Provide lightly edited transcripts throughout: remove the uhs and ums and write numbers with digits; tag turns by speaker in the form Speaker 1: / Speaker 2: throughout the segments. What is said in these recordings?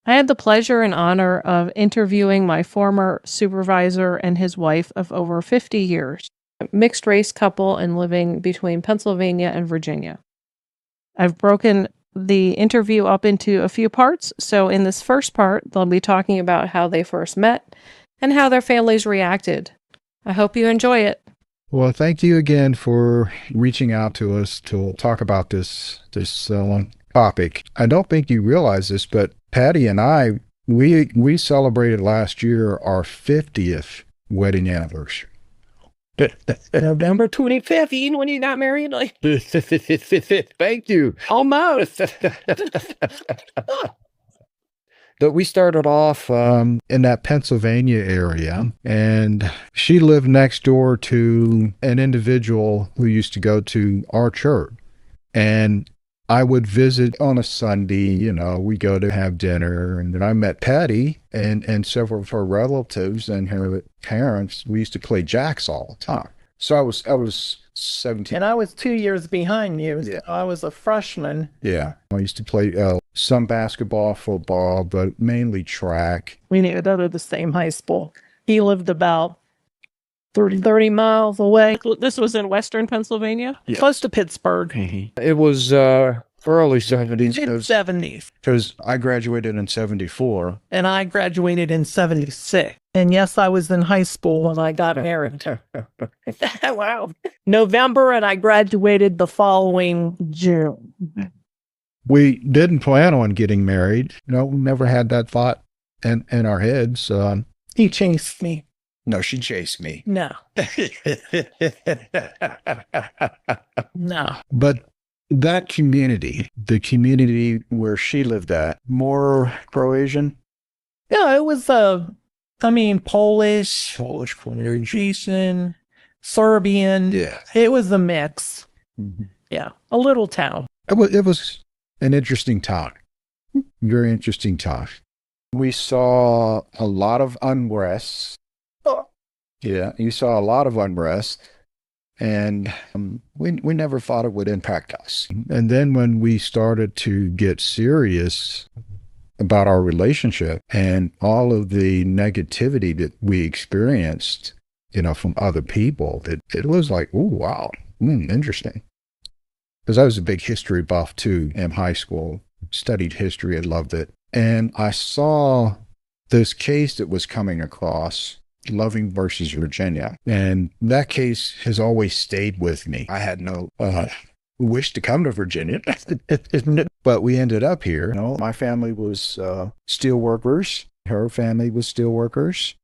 Speaker 1: I had the pleasure and honor of interviewing my former supervisor and his wife of over 50 years, a mixed race couple and living between Pennsylvania and Virginia. I've broken the interview up into a few parts, so in this first part, they'll be talking about how they first met and how their families reacted. I hope you enjoy it.
Speaker 2: Well, thank you again for reaching out to us to talk about this topic. I don't think you realize this, but Patty and I, we celebrated last year our 50th wedding anniversary.
Speaker 3: November 25th, when you got married? Like,
Speaker 2: Thank you.
Speaker 3: almost.
Speaker 2: But we started off in that Pennsylvania area, and she lived next door to an individual who used to go to our church. And I would visit on a Sunday, we go to have dinner. And then I met Patty and several of her relatives and her parents. We used to play jacks all the time. So I was 17.
Speaker 3: And I was 2 years behind you.
Speaker 2: Yeah.
Speaker 3: I was a freshman.
Speaker 2: Yeah. I used to play some basketball, football, but mainly track.
Speaker 3: We knew to the same high school. He lived about 30 miles away.
Speaker 1: This was in Western Pennsylvania?
Speaker 2: Yeah.
Speaker 3: Close to Pittsburgh.
Speaker 2: It was early 70s.
Speaker 3: Mid-70s.
Speaker 2: Because I graduated in 74.
Speaker 3: And I graduated in 76. And yes, I was in high school when I got married. Wow. November, and I graduated the following June.
Speaker 2: We didn't plan on getting married. We never had that thought in our heads.
Speaker 3: He chased me.
Speaker 2: No, she chased me.
Speaker 3: No. No.
Speaker 2: But that community, the community where she lived at, more pro-Asian?
Speaker 3: Yeah, it was, Polish, Jason, Serbian.
Speaker 2: Yeah.
Speaker 3: It was a mix.
Speaker 2: Mm-hmm.
Speaker 3: Yeah, a little town.
Speaker 2: It was an interesting time. Very interesting time. We saw a lot of unrest.
Speaker 3: Oh.
Speaker 2: Yeah, you saw a lot of unrest. And we never thought it would impact us. And then when we started to get serious about our relationship and all of the negativity that we experienced, from other people, it was like, oh, wow, interesting. Because I was a big history buff too in high school, studied history, I loved it. And I saw this case that was coming across, Loving versus Virginia. And that case has always stayed with me. I had no wish to come to Virginia, but we ended up here. My family was steel workers. Her family was steel workers.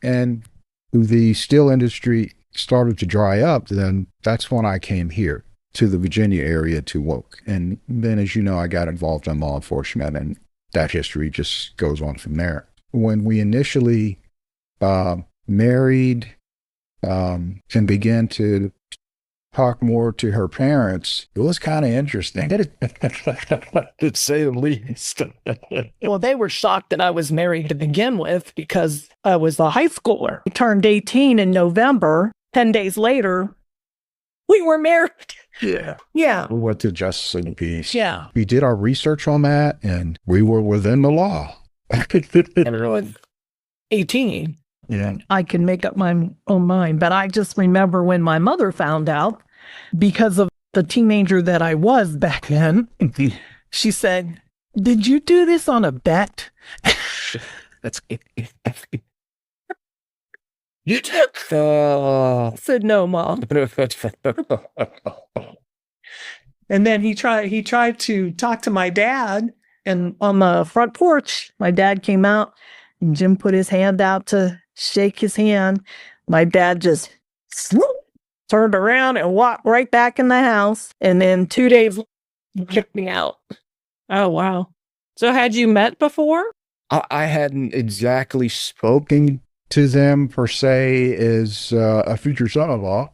Speaker 2: And the steel industry started to dry up. Then that's when I came here to the Virginia area to work. And then, as you know, I got involved in law enforcement, and that history just goes on from there. When we initially married and began to talk more to her parents, it was kind of interesting. To say the least.
Speaker 3: Well, they were shocked that I was married to begin with because I was a high schooler. I turned 18 in November. 10 days later, we were married.
Speaker 2: Yeah.
Speaker 3: Yeah.
Speaker 2: We went to Justice and Peace.
Speaker 3: Yeah.
Speaker 2: We did our research on that, and we were within the law.
Speaker 3: And I was 18.
Speaker 2: Yeah.
Speaker 3: I can make up my own mind, but I just remember when my mother found out, because of the teenager that I was back then, she said, "Did you do this on a bet?"
Speaker 2: That's
Speaker 3: You took. I said, "No, Mom." And then he tried to talk to my dad, and on the front porch, my dad came out, and Jim put his hand out to shake his hand. My dad just turned around and walked right back in the house. And then 2 days, he kicked me out.
Speaker 1: Oh, wow. So had you met before?
Speaker 2: I hadn't exactly spoken to them per se as a future son-in-law.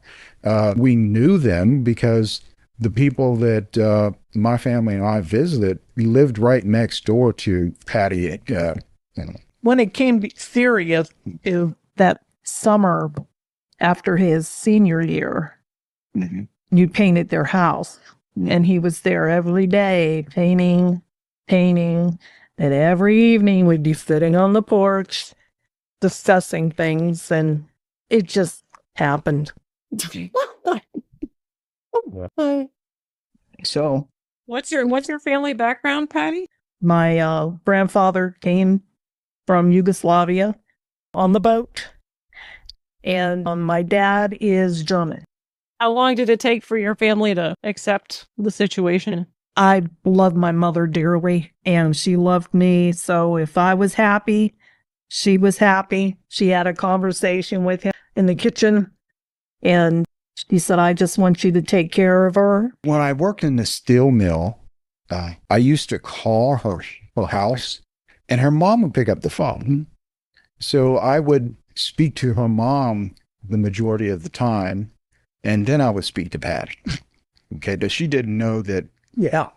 Speaker 2: We knew them because the people that my family and I visited lived right next door to Patty.
Speaker 3: When it came to serious, that summer after his senior year, you painted their house. And he was there every day painting. And every evening we'd be sitting on the porch discussing things, and it just happened. So
Speaker 1: What's your family background, Patty?
Speaker 3: my grandfather came from Yugoslavia on the boat, and my dad is German.
Speaker 1: How long did it take for your family to accept the situation?
Speaker 3: I love my mother dearly, and she loved me. So if I was happy, she was happy. She had a conversation with him in the kitchen, and she said, I just want you to take care of her.
Speaker 2: When I worked in the steel mill, I used to call her house, and her mom would pick up the phone. So I would speak to her mom the majority of the time, and then I would speak to Patty. Okay, but she didn't know that.
Speaker 3: Yeah.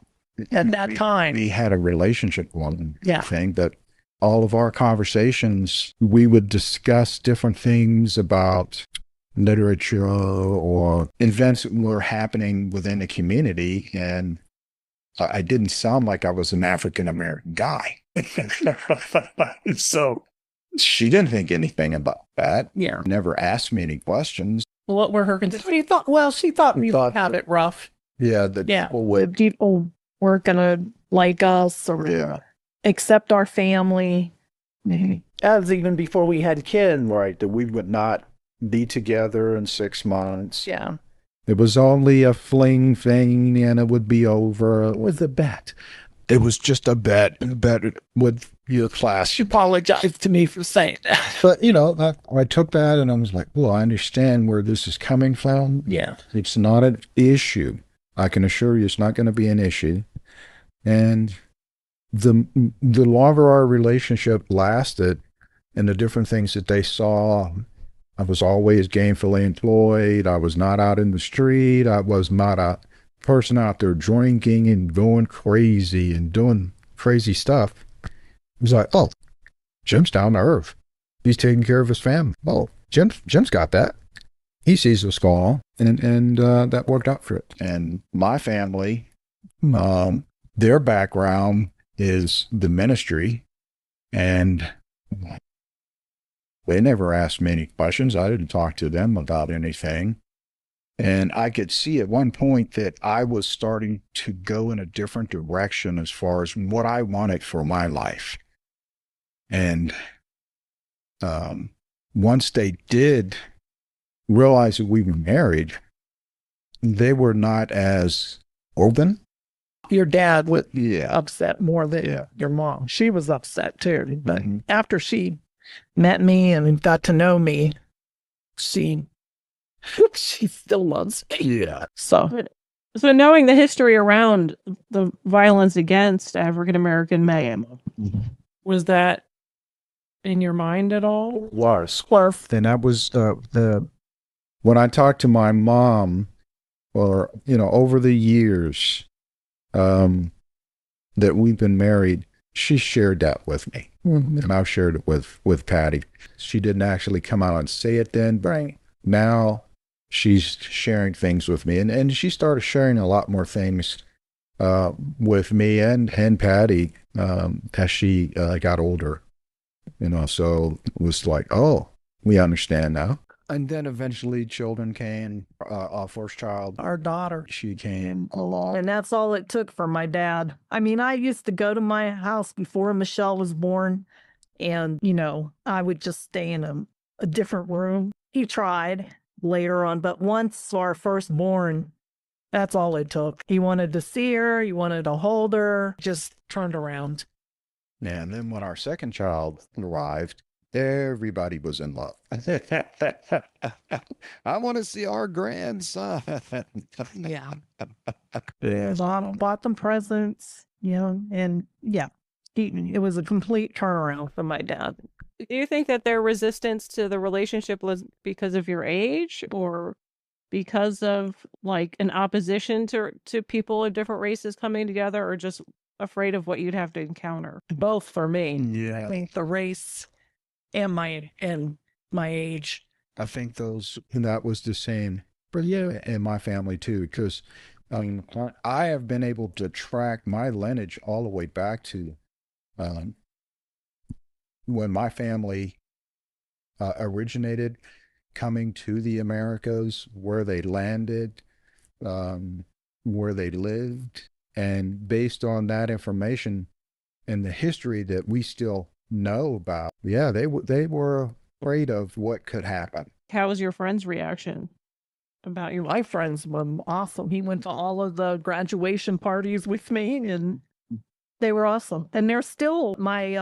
Speaker 3: At that time.
Speaker 2: We had a relationship one
Speaker 3: Yeah.
Speaker 2: thing, but all of our conversations, we would discuss different things about literature or events that were happening within the community. And I didn't sound like I was an African-American guy. So she didn't think anything about that.
Speaker 3: Yeah.
Speaker 2: Never asked me any questions.
Speaker 1: What were her concerns?
Speaker 3: She thought, well, she thought we
Speaker 2: Thought-
Speaker 3: had it rough.
Speaker 2: Yeah, that
Speaker 3: Yeah.
Speaker 2: people would.
Speaker 3: People weren't going to like us or
Speaker 2: Yeah.
Speaker 3: accept our family.
Speaker 2: That was even before we had kids, right? That we would not be together in 6 months.
Speaker 3: Yeah.
Speaker 2: It was only a fling thing and it would be over. It was a bet. It was just a bet. A bet with your class.
Speaker 3: She apologized to me for saying that.
Speaker 2: But, I took that and I was like, well, I understand where this is coming from.
Speaker 3: Yeah.
Speaker 2: It's not an issue. I can assure you it's not going to be an issue. And the longer our relationship lasted and the different things that they saw, I was always gainfully employed. I was not out in the street. I was not a person out there drinking and going crazy and doing crazy stuff. It was like, oh, Jim's down to earth. He's taking care of his family. Oh, Jim's got that. He sees what's going on, and that worked out for it. And my family, their background is the ministry, and they never asked me any questions. I didn't talk to them about anything. And I could see at one point that I was starting to go in a different direction as far as what I wanted for my life. And once they did realize that we were married, they were not as open.
Speaker 3: Your dad was
Speaker 2: Yeah.
Speaker 3: upset more than your mom. She was upset too. But
Speaker 2: Mhm.
Speaker 3: after she met me and got to know me, she still loves me.
Speaker 2: Yeah.
Speaker 3: So
Speaker 1: So knowing the history around the violence against African American men, was that in your mind at all?
Speaker 2: Was. Then that was when I talked to my mom, or, over the years that we've been married, she shared that with me. And I've shared it with Patty. She didn't actually come out and say it then, but now she's sharing things with me. And she started sharing a lot more things with me and Patty as she got older. So it was like, oh, we understand now. And then eventually children came, our first child,
Speaker 3: our daughter,
Speaker 2: she came along.
Speaker 3: and that's all it took for my dad. I mean, I used to go to my house before Michelle was born, and, I would just stay in a different room. He tried later on, but once our firstborn, that's all it took. He wanted to see her, he wanted to hold her, just turned around.
Speaker 2: And then when our second child arrived, everybody was in love. I want to see our grandson.
Speaker 3: Yeah. I bought them presents, and yeah, it was a complete turnaround for my dad.
Speaker 1: Do you think that their resistance to the relationship was because of your age, or because of like an opposition to people of different races coming together, or just afraid of what you'd have to encounter?
Speaker 3: Both for me.
Speaker 2: Yeah.
Speaker 3: I think the race and my age.
Speaker 2: I think that was the same for you and my family too, because I have been able to track my lineage all the way back to Um, when my family originated, coming to the Americas, where they landed, um, where they lived, and based on that information and the history that we still know about, yeah, they were afraid of what could happen.
Speaker 1: How was your friend's reaction about your
Speaker 3: My friends were awesome. He went to all of the graduation parties with me, and they were awesome. And they're still my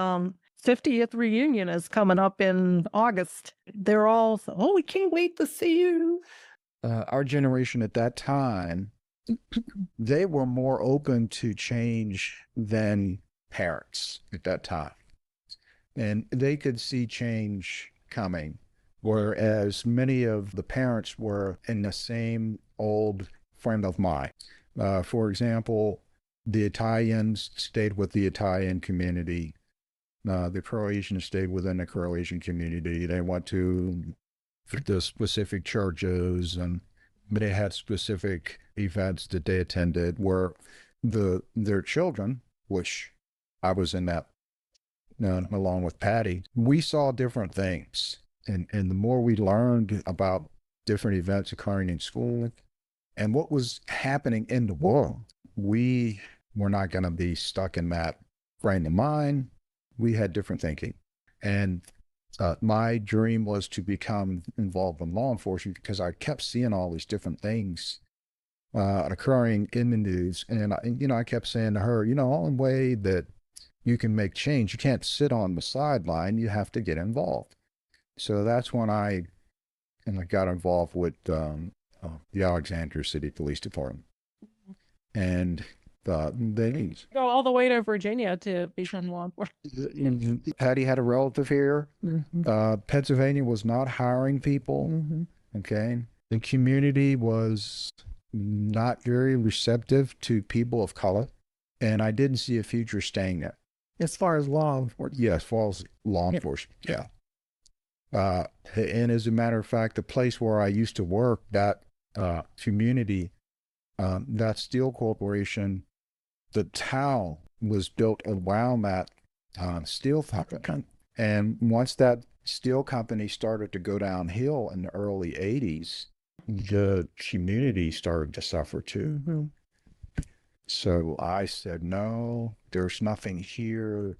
Speaker 3: 50th reunion is coming up in August. They're all, oh, we can't wait to see you.
Speaker 2: Our generation at that time, they were more open to change than parents at that time. And they could see change coming, whereas many of the parents were in the same old frame of mind. For example, the Italians stayed with the Italian community. The Croatians stayed within the Croatian community. They went to the specific churches, and they had specific events that they attended where their children, which I was in that along with Patty, we saw different things. And the more we learned about different events occurring in school and what was happening in the world, we were not going to be stuck in that frame of mind. We had different thinking. And my dream was to become involved in law enforcement because I kept seeing all these different things occurring in the news. And, I kept saying to her, only way that you can make change, you can't sit on the sideline, you have to get involved. So that's when I got involved with the Alexandria City Police Department. And they
Speaker 1: go all the way to Virginia to become law enforcement?
Speaker 2: Patty had a relative here.
Speaker 3: Mm-hmm.
Speaker 2: Pennsylvania was not hiring people.
Speaker 3: Mm-hmm.
Speaker 2: Okay. The community was not very receptive to people of color. And I didn't see a future staying there.
Speaker 3: As far as law enforcement.
Speaker 2: Yeah, as far as law enforcement. Yeah. And as a matter of fact, the place where I used to work, that community, that steel corporation, the town was built around that steel company. And once that steel company started to go downhill in the early 80s, the community started to suffer too.
Speaker 3: Mm-hmm.
Speaker 2: So I said, no, there's nothing here.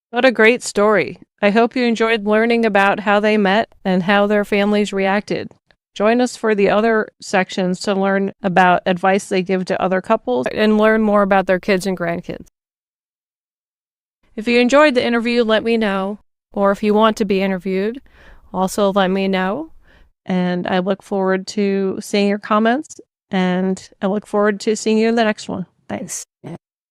Speaker 1: What a great story. I hope you enjoyed learning about how they met and how their families reacted. Join us for the other sections to learn about advice they give to other couples and learn more about their kids and grandkids. If you enjoyed the interview, let me know. Or if you want to be interviewed, also let me know. And I look forward to seeing your comments, and I look forward to seeing you in the next one. Thanks.